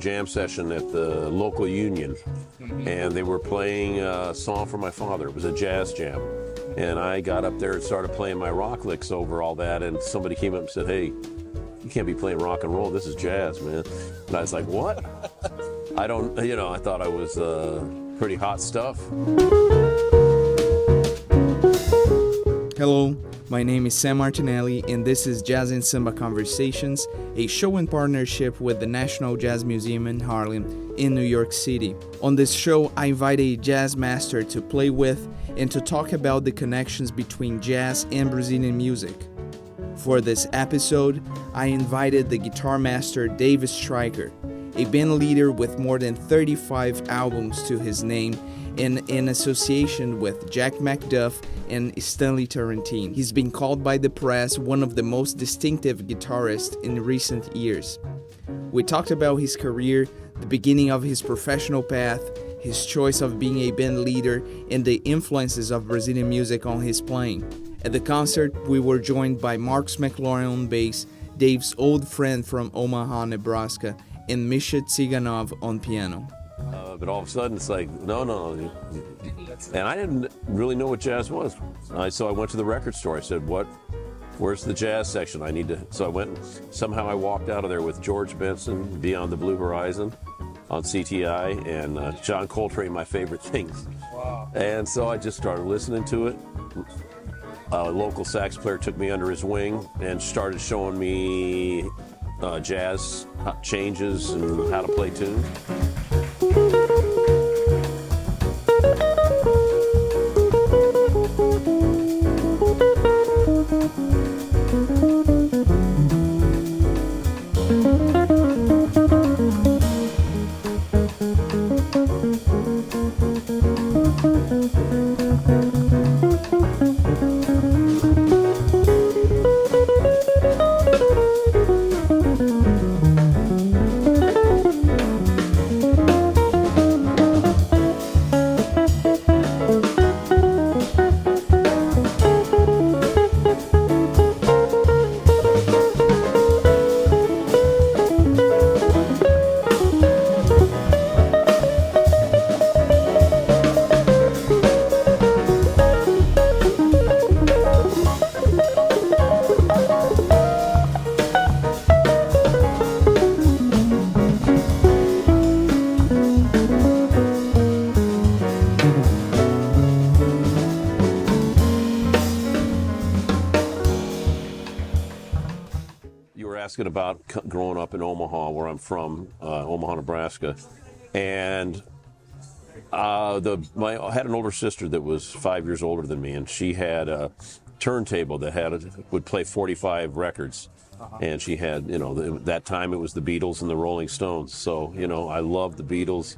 jam session at the local union, and they were playing a song for my father. It was a jazz jam. And I got up there and started playing my rock licks over all that, and somebody came up and said, "Hey, you can't be playing rock and roll. This is jazz, man." And I was like, "What?" I thought I was pretty hot stuff. Hello, my name is Sam Martinelli, and this is Jazz and Samba Conversations, a show in partnership with the National Jazz Museum in Harlem in New York City. On this show, I invite a jazz master to play with and to talk about the connections between jazz and Brazilian music. For this episode, I invited the guitar master Dave Stryker, a band leader with more than 35 albums to his name and in association with Jack McDuff and Stanley Tarantine. He's been called by the press one of the most distinctive guitarists in recent years. We talked about his career, the beginning of his professional path, his choice of being a band leader, and the influences of Brazilian music on his playing. At the concert, we were joined by McLaurine on bass, Dave's old friend from Omaha, Nebraska, and Misha Tsiganov on piano. But all of a sudden, it's like, no. And I didn't really know what jazz was. So I went to the record store. I said, where's the jazz section? So I went, somehow I walked out of there with George Benson, Beyond the Blue Horizon on CTI, and John Coltrane, my favorite things. Wow. And so I just started listening to it. A local sax player took me under his wing and started showing me jazz changes and how to play tunes. Asking about growing up in Omaha, where I'm from, Omaha, Nebraska, and I had an older sister that was 5 years older than me, and she had a turntable that would play 45 records, and she had, that time it was the Beatles and the Rolling Stones. So, I loved the Beatles,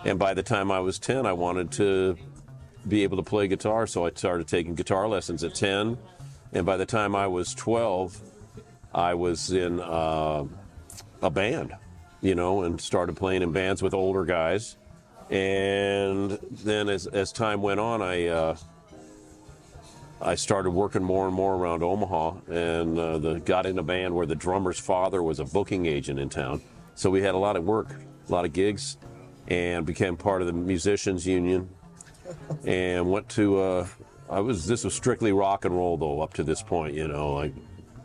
and by the time I was 10, I wanted to be able to play guitar, so I started taking guitar lessons at 10, and by the time I was 12. I was in a band, and started playing in bands with older guys. And then as time went on, I started working more and more around Omaha, and got in a band where the drummer's father was a booking agent in town. So we had a lot of work, a lot of gigs, and became part of the musicians union. And went to this was strictly rock and roll though up to this point,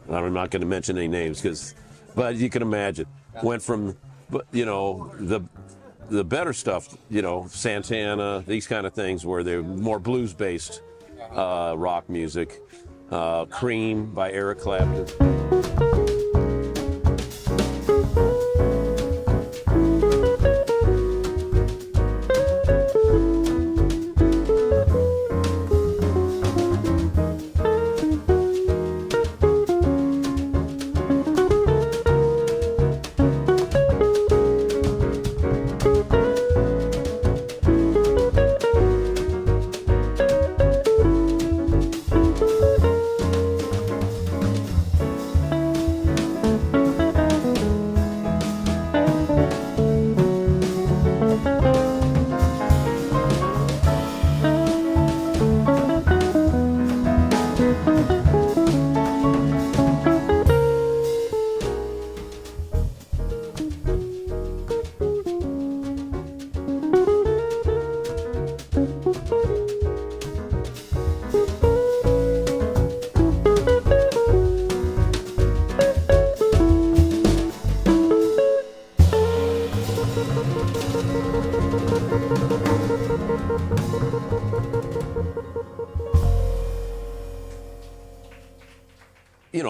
I'm not going to mention any names but you can imagine. Went from, the better stuff, Santana, these kind of things where they're more blues-based rock music. Cream by Eric Clapton.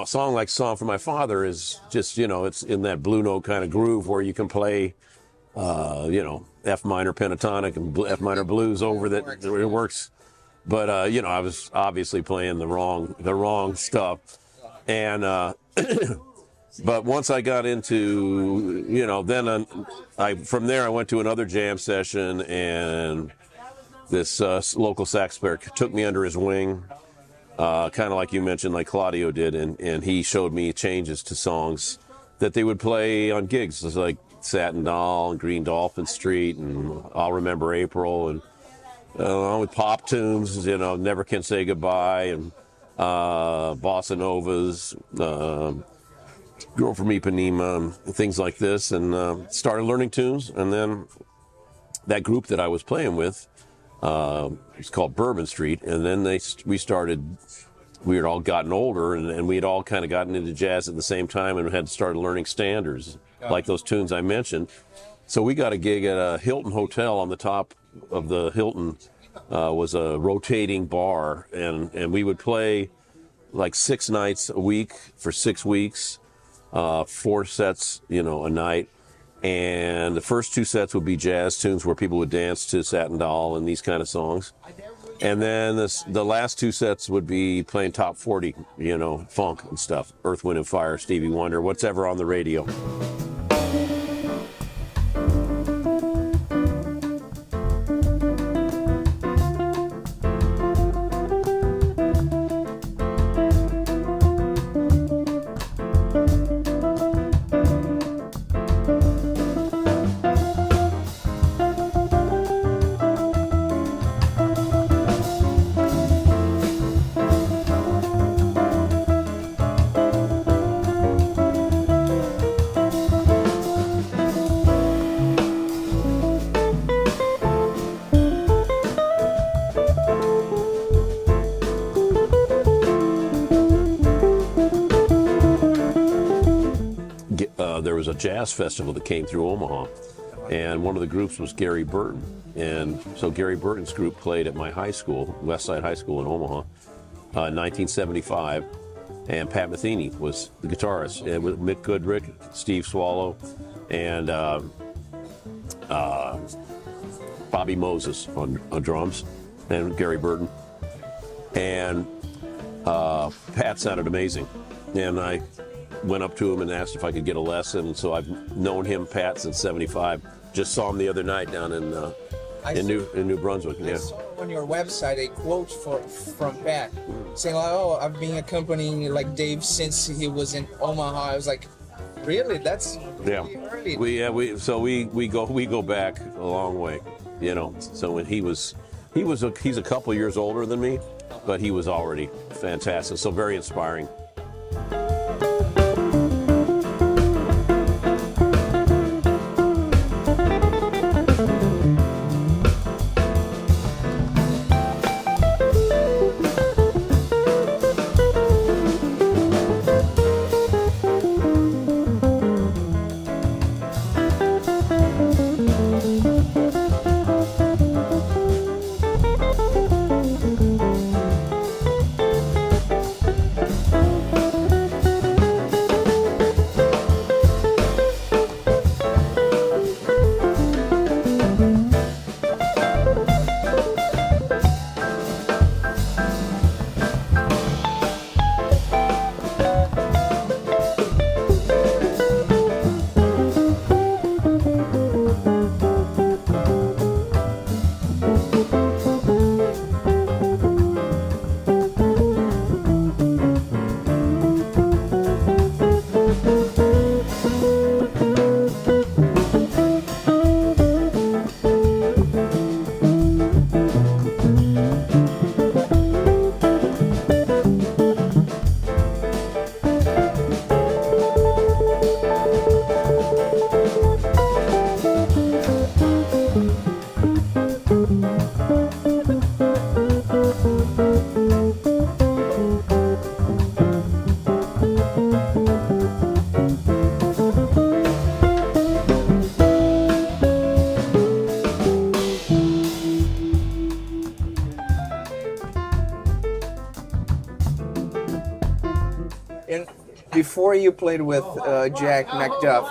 a song like Song for My Father is just, it's in that blue note kind of groove where you can play, F minor pentatonic and F minor blues over that. It works. But, I was obviously playing the wrong stuff. And, but once I got into, then from there I went to another jam session, and this local sax player took me under his wing, kind of like you mentioned, like Claudio did, and he showed me changes to songs that they would play on gigs. It was like Satin Doll and Green Dolphin Street and I'll Remember April, and with pop tunes, Never Can Say Goodbye, and Bossa Novas, Girl from Ipanema, things like this, and started learning tunes. And then that group that I was playing with, it's called Bourbon Street, and then we had all gotten older, and we had all kind of gotten into jazz at the same time and had started learning standards, like those tunes I mentioned. So we got a gig at a Hilton Hotel. On the top of the Hilton was a rotating bar, and we would play like 6 nights a week for 6 weeks, 4 sets, a night. And the first 2 sets would be jazz tunes where people would dance to Satin Doll and these kind of songs. And then the last 2 sets would be playing top 40, funk and stuff, Earth, Wind and Fire, Stevie Wonder, whatever on the radio. There was a jazz festival that came through Omaha, and one of the groups was Gary Burton. And so Gary Burton's group played at my high school, Westside High School in Omaha, in 1975, and Pat Metheny was the guitarist, and with Mick Goodrick, Steve Swallow, and Bobby Moses on drums, and Gary Burton. And Pat sounded amazing, and I went up to him and asked if I could get a lesson. So I've known him, Pat, since '75. Just saw him the other night down in New Brunswick. I saw on your website a quote from Pat saying, "Oh, I've been accompanying like Dave since he was in Omaha." I was like, "Really? That's really early." We go back a long way, So when he's a couple years older than me, but he was already fantastic. So very inspiring. before you played with Jack McDuff,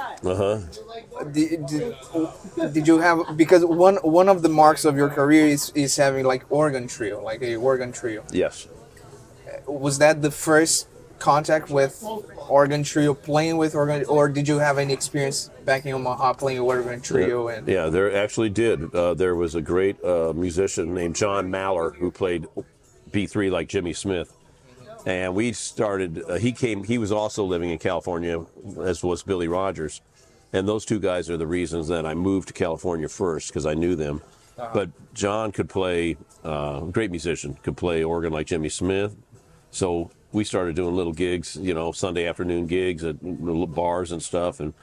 did you have, because one of the marks of your career is having like organ trio, like a organ trio. Yes. Was that the first contact with organ trio, playing with organ, or did you have any experience back in Omaha playing organ trio? And yeah, there actually did. There was a great musician named John Maller who played B3 like Jimmy Smith. And we started, he was also living in California, as was Billy Rogers. And those two guys are the reasons that I moved to California first, because I knew them. But John could play, great musician, could play organ like Jimmy Smith. So we started doing little gigs, Sunday afternoon gigs at little bars and stuff. And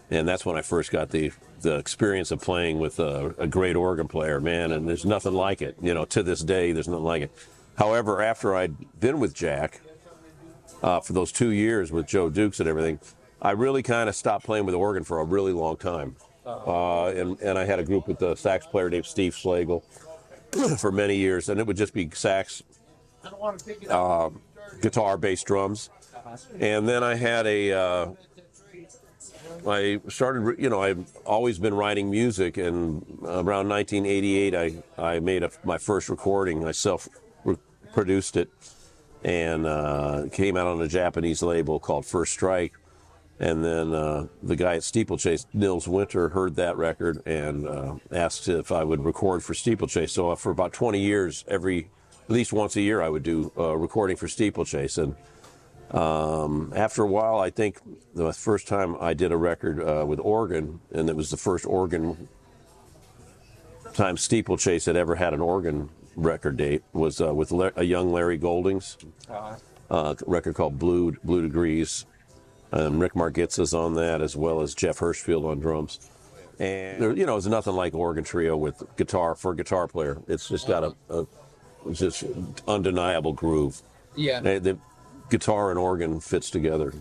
that's when I first got the experience of playing with a great organ player, man. And there's nothing like it. To this day, there's nothing like it. However, after I'd been with Jack for those 2 years with Joe Dukes and everything, I really kind of stopped playing with the organ for a really long time. And I had a group with the sax player named Steve Slagle for many years, and it would just be sax, guitar, bass, drums. And then I had I started, I've always been writing music, and around 1988, I made my first recording. I self-produced it, and it came out on a Japanese label called First Strike. And then the guy at Steeplechase, Nils Winter, heard that record and asked if I would record for Steeplechase. So for about 20 years, at least once a year, I would do recording for Steeplechase. And after a while, I think the first time I did a record with organ, and it was the first organ time Steeplechase had ever had an organ record date, was with a young Larry Goldings, record called Blue Degrees. And Rick Margitza's on that, as well as Jeff Hirschfield on drums. And there, there's nothing like organ trio with guitar for a guitar player. It's just got a just undeniable groove. Yeah. The guitar and organ fits together.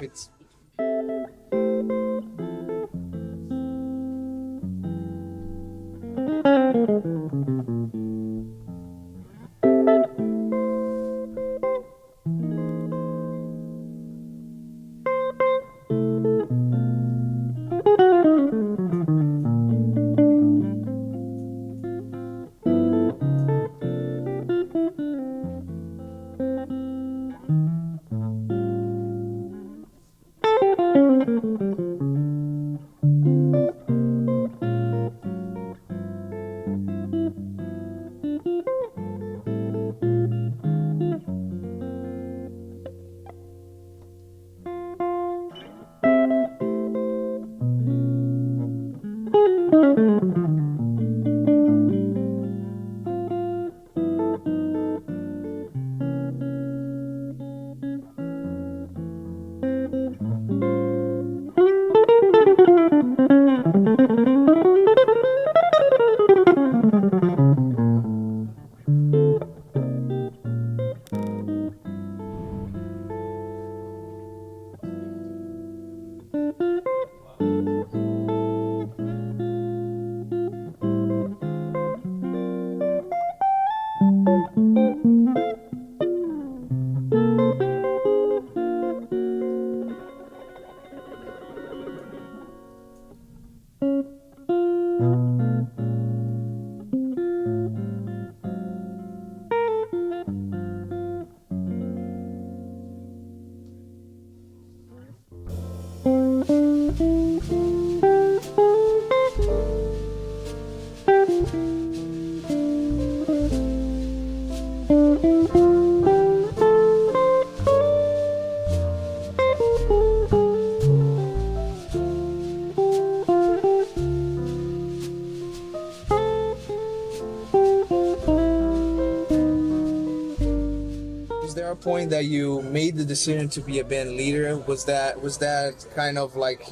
Point that you made the decision to be a band leader? Was that kind of like,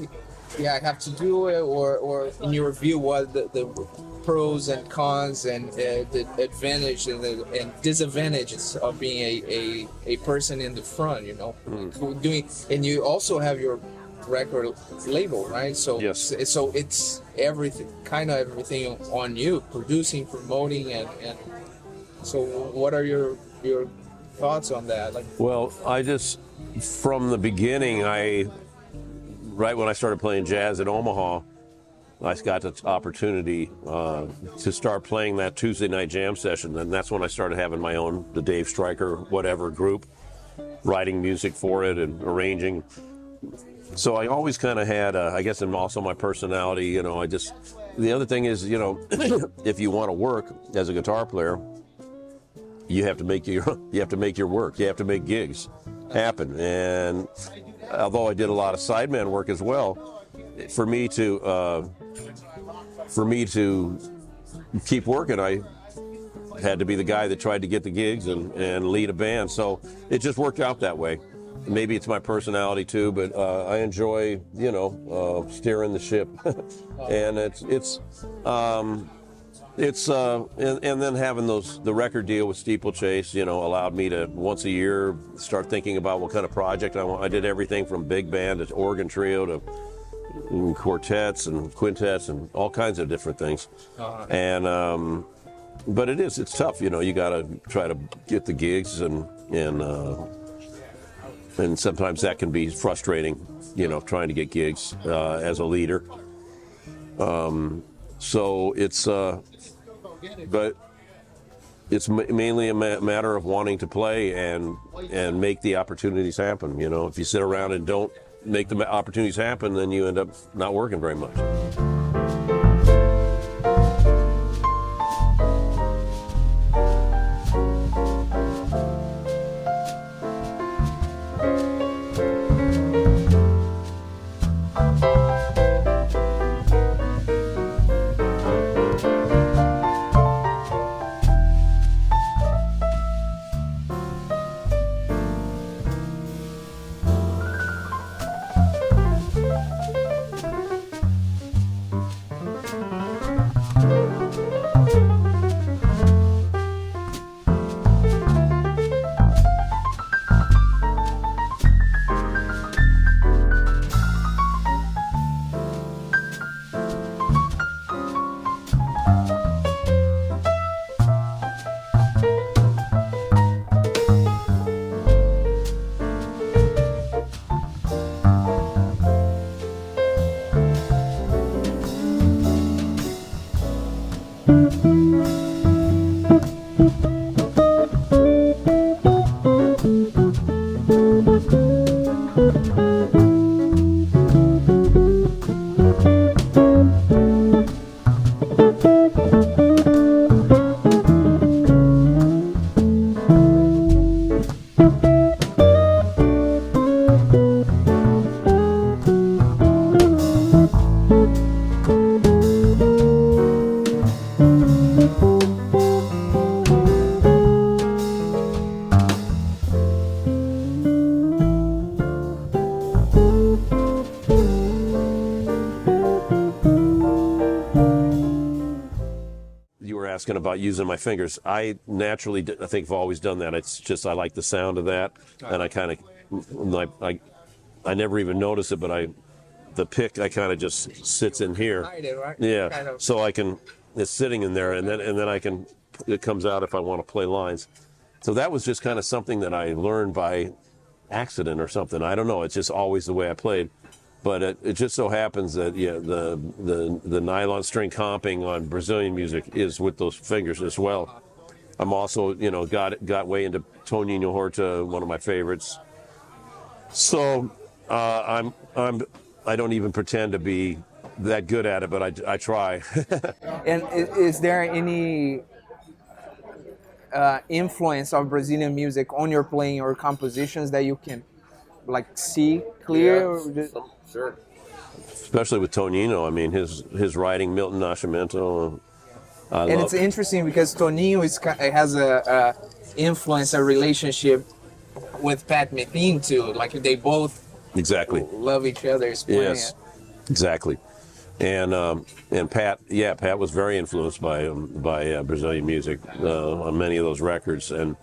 I have to do it, or in your view, what the pros and cons and the advantage and disadvantages of being a person in the front, doing, and you also have your record label, right? So yes. So it's everything on you, producing, promoting, and so what are your thoughts on that? Well, from the beginning, right when I started playing jazz in Omaha, I got the opportunity to start playing that Tuesday night jam session, and that's when I started having my own, the Dave Stryker whatever group, writing music for it and arranging. So I always kind of had, I guess, and also my personality. You know, the other thing is, you know, if you want to work as a guitar player, you have to make your work. You have to make gigs happen. And although I did a lot of sideman work as well, for me to keep working, I had to be the guy that tried to get the gigs and lead a band. So it just worked out that way. Maybe it's my personality too, but I enjoy, you know, steering the ship. And and then having the record deal with Steeplechase, you know, allowed me to once a year start thinking about what kind of project I want. I did everything from big band to organ trio to quartets and quintets and all kinds of different things. And but it's tough, you know. You got to try to get the gigs and sometimes that can be frustrating, you know, trying to get gigs as a leader. So it's, but it's mainly a matter of wanting to play and make the opportunities happen. You know, if you sit around and don't make the opportunities happen, then you end up not working very much. Asking about using my fingers. I naturally, I think I've always done that. It's just I like the sound of that, and I kind of, I never even notice it, but the pick I kind of just sits in here. Right? Yeah, kind of. so it's sitting in there, and then it comes out if I want to play lines. So that was just kind of something that I learned by accident or something. I don't know. It's just always the way I played. But it just so happens that the nylon string comping on Brazilian music is with those fingers as well. I'm also, you know, got way into Toninho Horta, one of my favorites. So I don't even pretend to be that good at it, but I try. And is there any influence of Brazilian music on your playing or compositions that you can like see clear? Yeah, sure. Especially with Toninho, I mean, his writing, Milton Nascimento. It's interesting because Toninho has a influence, a relationship with Pat Metheny too. Like they both love each other's playing. Yes, exactly. And Pat was very influenced by Brazilian music on many of those records, and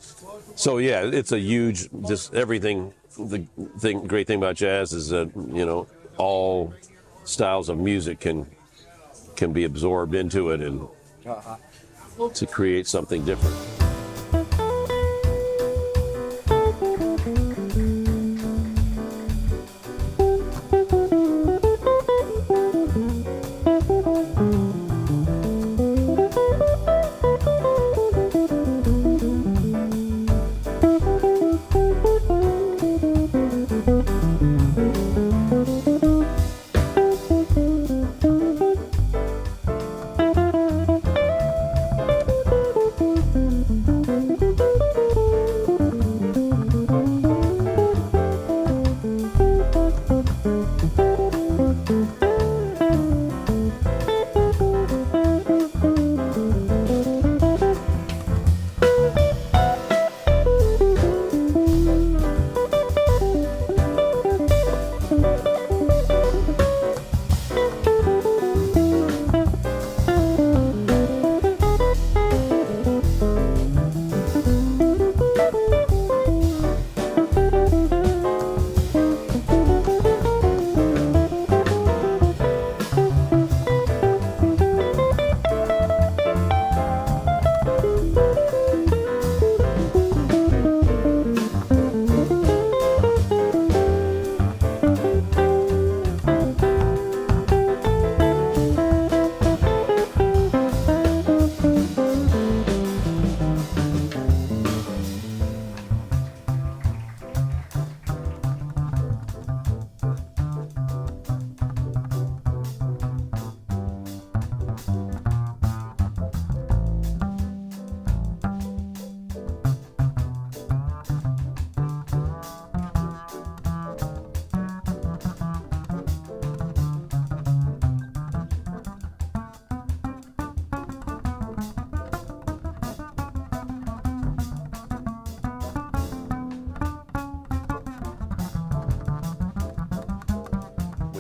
so yeah, it's a huge just everything. Great thing about jazz is that, you know, all styles of music can be absorbed into it and to create something different.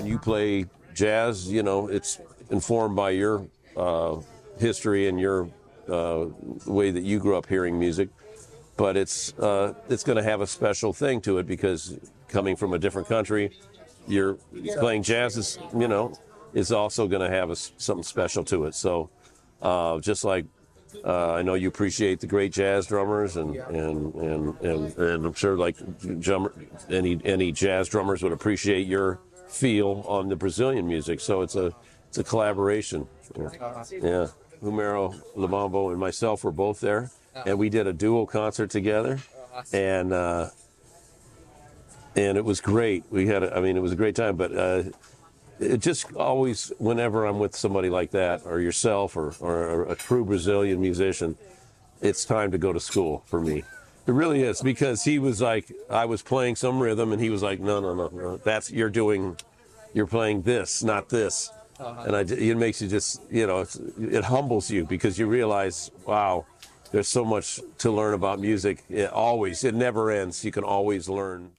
when you play jazz, you know, it's informed by your history and your way that you grew up hearing music. But it's going to have a special thing to it because coming from a different country, you're playing jazz is, you know, is also going to have something special to it. So just like I know you appreciate the great jazz drummers, and I'm sure like any jazz drummers would appreciate your feel on the Brazilian music. So it's a collaboration. Yeah. Humero Lubambo and myself were both there, and we did a duo concert together, and it was great. It was a great time, but it just always, whenever I'm with somebody like that, or yourself, or a true Brazilian musician, it's time to go to school for me. It really is, because he was like, I was playing some rhythm, and he was like, no, you're playing this, not this. And it makes you just, you know, it humbles you, because you realize, wow, there's so much to learn about music. It never ends. You can always learn.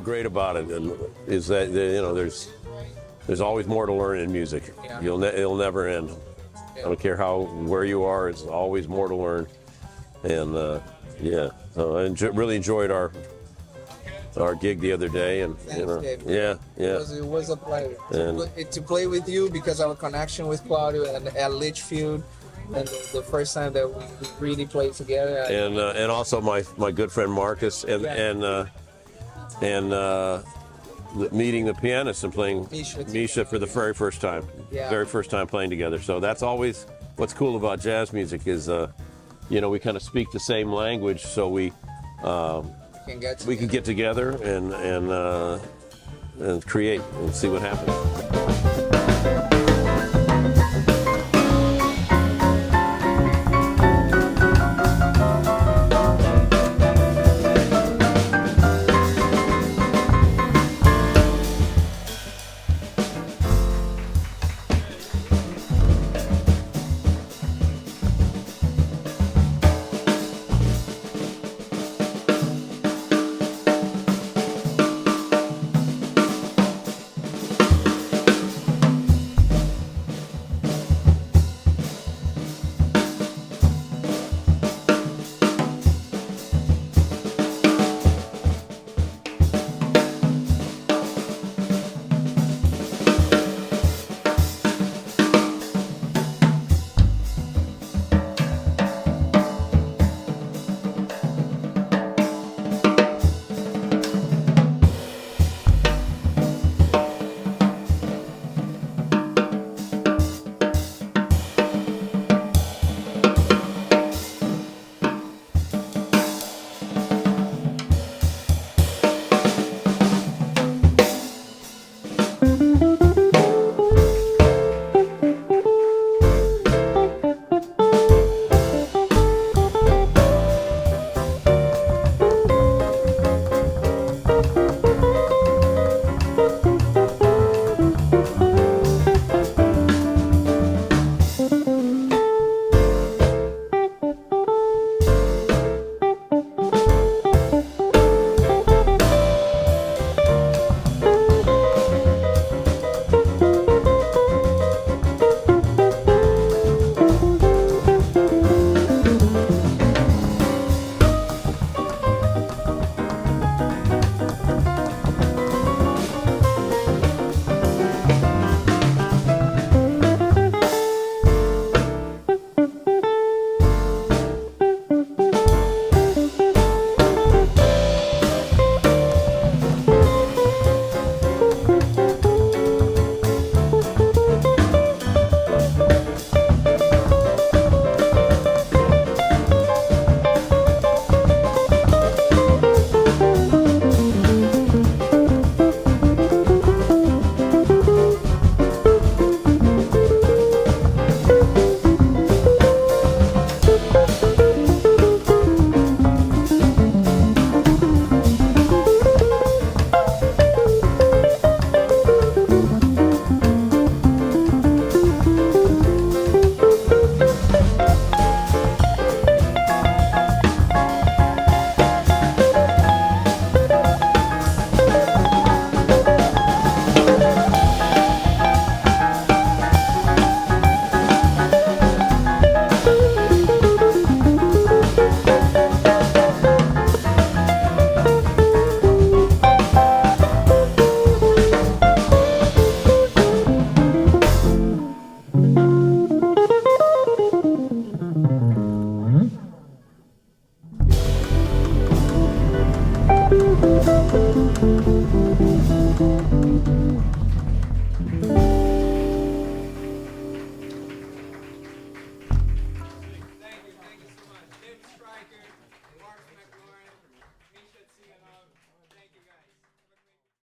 Great about it is that, you know, there's always more to learn in music. Yeah. It'll never end. I don't care where you are. It's always more to learn. And yeah, so I really enjoyed our our gig the other day, and you know, Thanks, Dave. yeah. It was a pleasure And- to play with you because our connection with Claudio and at Litchfield, and the first time that we really played together. And also my good friend Marcus, and meeting the pianist and playing Misha for the very first time, Yeah. very first time playing together. So that's always what's cool about jazz music is, you know, we kind of speak the same language, so we can get together and create and see what happens.